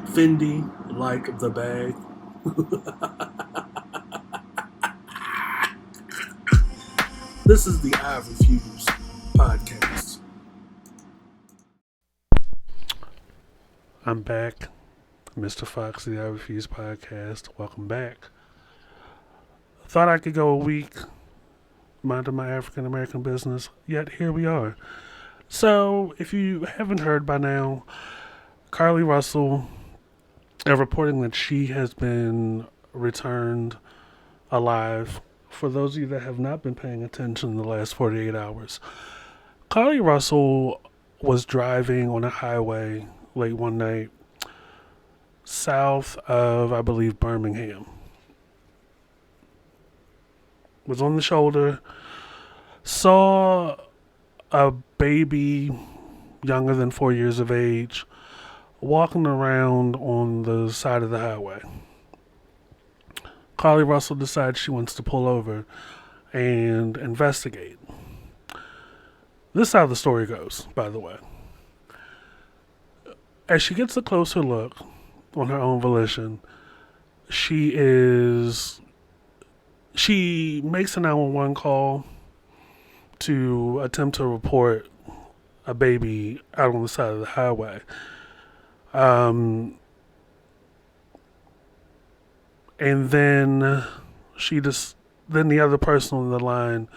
Fendi, like the bag. This is the I Refuse podcast. I'm back, Mr. Fox, the I Refuse podcast. Welcome back. Thought I could go a week minding my African American business, yet here we are. So, if you haven't heard by now, Carlee Russell are reporting that she has been returned alive. For those of you that have not been paying attention in the last 48 hours, Carlee Russell was driving on a highway late one night south of, I believe, Birmingham. Was on the shoulder, saw a baby younger than 4 years of age walking around on the side of the highway. Carlee Russell decides she wants to pull over and investigate. This is how the story goes, by the way. As she gets a closer look on her own volition, she makes a 911 call to attempt to report a baby out on the side of the highway. And then then the other person on the line,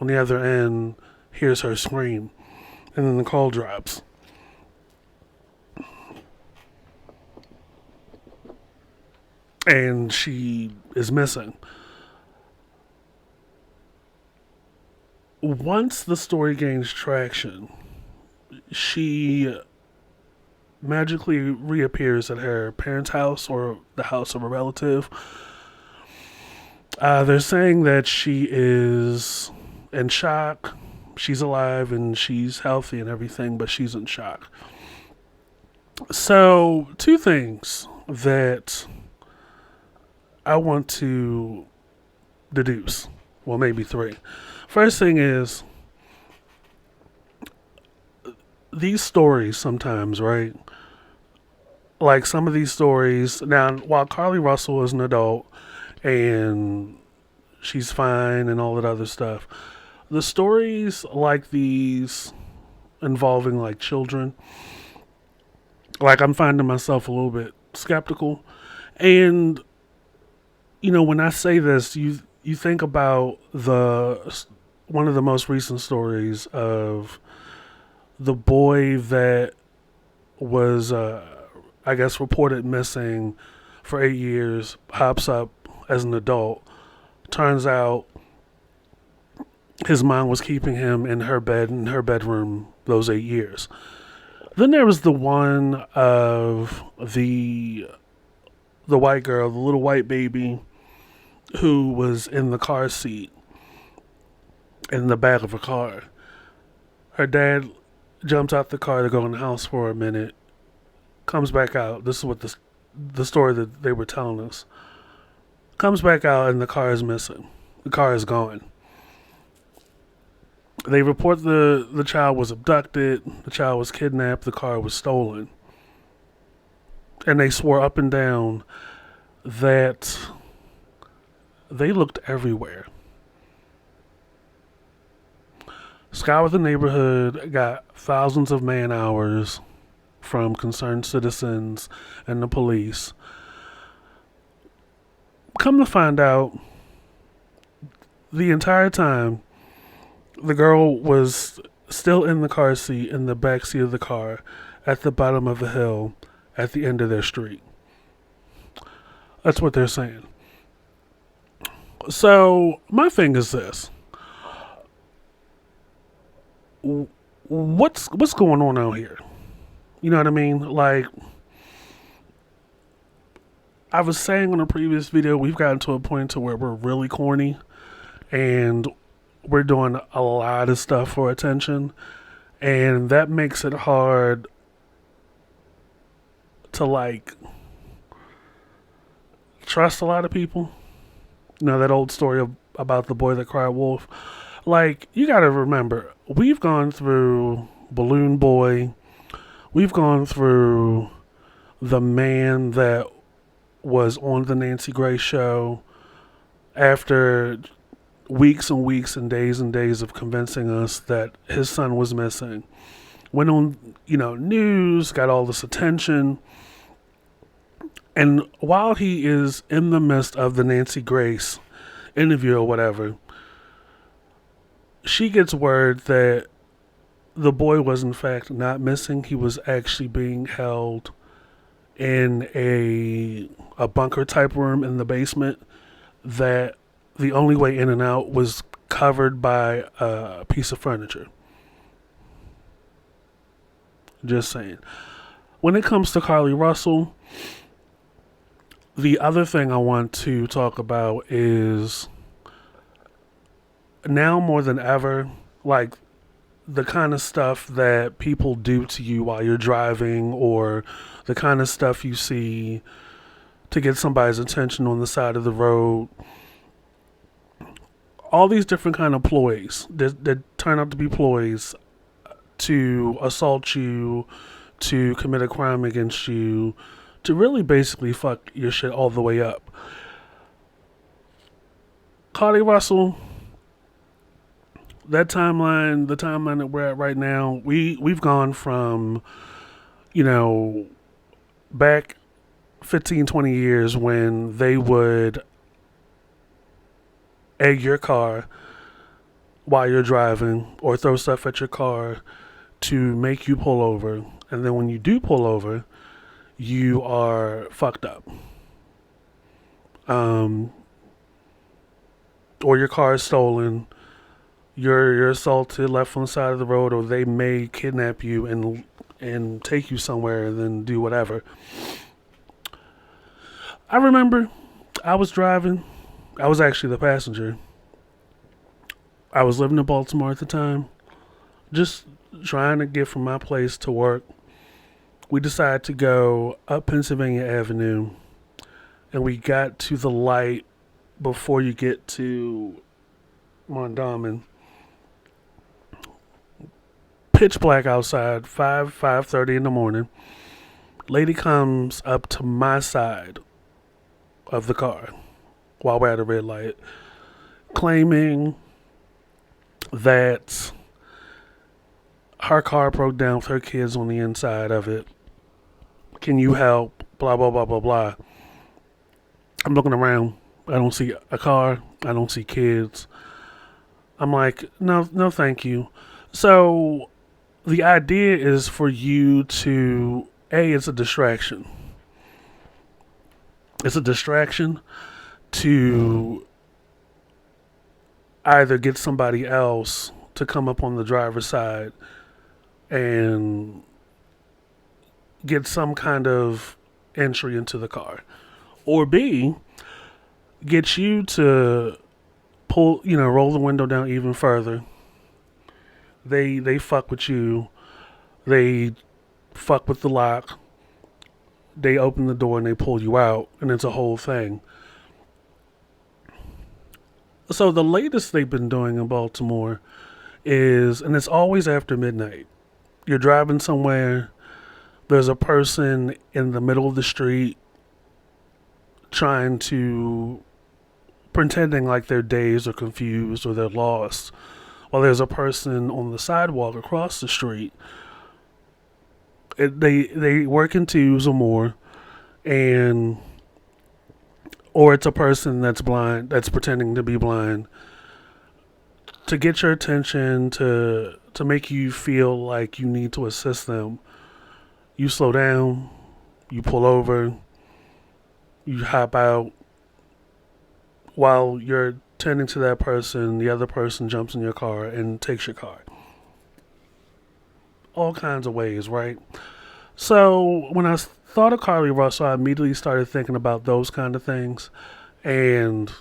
on the other end, hears her scream, and then the call drops. And she is missing. Once the story gains traction, she magically reappears at her parents' house or the house of a relative. They're saying that she is in shock. She's alive and she's healthy and everything, but she's in shock. So, two things that I want to deduce. Well, maybe three. First thing is, these stories sometimes, right? Like some of these stories, now, while Carlee Russell is an adult and she's fine and all that other stuff, the stories like these involving like children, like I'm finding myself a little bit skeptical. And, you know, when I say this, you think about one of the most recent stories of the boy that was, I guess, reported missing for 8 years, hops up as an adult. Turns out his mom was keeping him in her bedroom those 8 years. Then there was the one of the white girl, the little white baby, who was in the car seat in the back of a car. Her dad jumps out the car to go in the house for a minute, comes back out. This is what the story that they were telling us. Comes back out and the car is missing. The car is gone. They report the child was abducted, the child was kidnapped, the car was stolen. And they swore up and down that they looked everywhere. Scoured the neighborhood, got thousands of man hours from concerned citizens and the police. Come to find out, the entire time, the girl was still in the car seat, in the back seat of the car, at the bottom of a hill, at the end of their street. That's what they're saying. So, my thing is this. What's going on out here? You know what I mean? Like, I was saying on a previous video, we've gotten to a point to where we're really corny and we're doing a lot of stuff for attention, and that makes it hard to like trust a lot of people. You know, that old story about the boy that cried wolf. Like, you gotta remember, we've gone through Balloon Boy, we've gone through the man that was on the Nancy Grace show, after weeks and days of convincing us that his son was missing, went on, news, got all this attention. And while he is in the midst of the Nancy Grace interview or whatever, she gets word that the boy was in fact not missing. He was actually being held in a bunker type room in the basement, that the only way in and out was covered by a piece of furniture. Just saying. When it comes to Carlee Russell, the other thing I want to talk about is, now more than ever, like, the kind of stuff that people do to you while you're driving, or the kind of stuff you see to get somebody's attention on the side of the road. All these different kind of ploys that turn out to be ploys to assault you, to commit a crime against you, to really basically fuck your shit all the way up. Carlee Russell, that timeline, the timeline that we're at right now, we've gone from, back 15, 20 years when they would egg your car while you're driving or throw stuff at your car to make you pull over. And then when you do pull over, you are fucked up. Or your car is stolen. You're assaulted, left on the side of the road, or they may kidnap you and take you somewhere and then do whatever. I remember I was driving. I was actually the passenger. I was living in Baltimore at the time, just trying to get from my place to work. We decided to go up Pennsylvania Avenue, and we got to the light before you get to Mondawmin. Pitch black outside, 5:30 in the morning. Lady comes up to my side of the car while we're at a red light, claiming that her car broke down with her kids on the inside of it. Can you help? Blah, blah, blah, blah, blah. I'm looking around. I don't see a car. I don't see kids. I'm like, no, thank you. So the idea is for you to, it's a distraction. It's a distraction to either get somebody else to come up on the driver's side and get some kind of entry into the car, or B, get you to pull, roll the window down even further. They fuck with you. They fuck with the lock. They open the door and they pull you out, and it's a whole thing. So the latest they've been doing in Baltimore is, and it's always after midnight, you're driving somewhere, there's a person in the middle of the street pretending like they're dazed or confused or they're lost, while there's a person on the sidewalk across the street. They work in twos or more, or it's a person that's blind, that's pretending to be blind, to get your attention, to make you feel like you need to assist them. You slow down, you pull over, you hop out. While you're tending to that person, the other person jumps in your car and takes your car. All kinds of ways, right? So when I thought of Carlee Russell, I immediately started thinking about those kind of things. And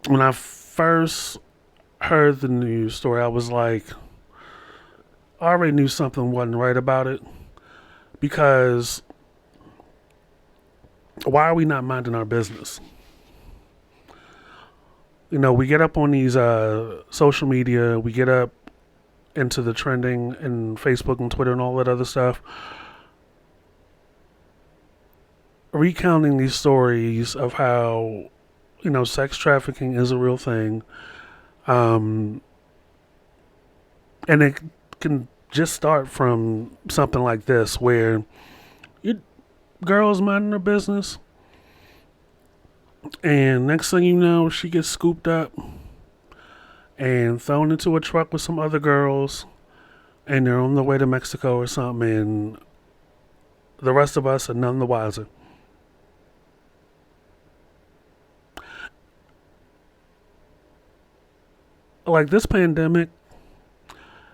when I first heard the news story, I was like, I already knew something wasn't right about it. Because why are we not minding our business? We get up on these social media, we get up into the trending and Facebook and Twitter and all that other stuff. recounting these stories of how, sex trafficking is a real thing. Um, and it can just start from something like this where you girls minding their business, and next thing you know, she gets scooped up and thrown into a truck with some other girls, and they're on their way to Mexico or something, and the rest of us are none the wiser. Like, this pandemic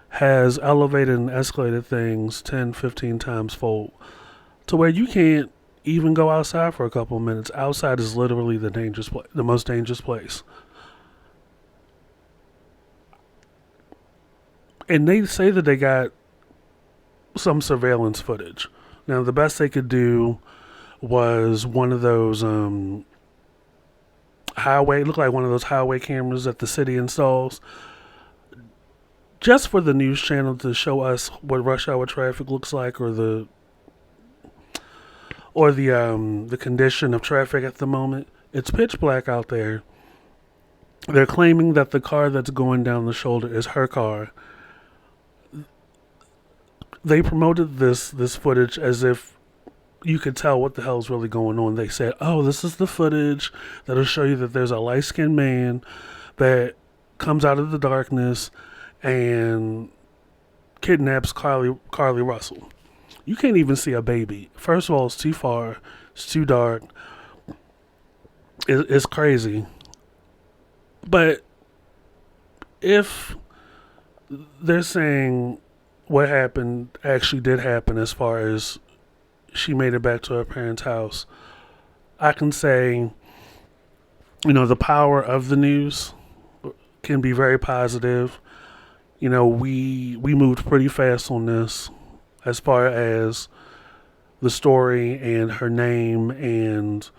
has elevated and escalated things 10, 15 times fold to where you can't even go outside for a couple of minutes. Outside is literally the most dangerous place. And they say that they got some surveillance footage. Now, the best they could do was one of those highway, looked like one of those highway cameras that the city installs, just for the news channel to show us what rush hour traffic looks like, or the condition of traffic at the moment. It's pitch black out there. They're claiming that the car that's going down the shoulder is her car. They promoted this footage as if you could tell what the hell's really going on. They said, "Oh, this is the footage that'll show you that there's a light-skinned man that comes out of the darkness and kidnaps Carlee Russell." You can't even see a baby. First of all, it's too far. It's too dark. It's crazy. But if they're saying what happened actually did happen, as far as she made it back to her parents' house, I can say, the power of the news can be very positive. We moved pretty fast on this as far as the story and her name and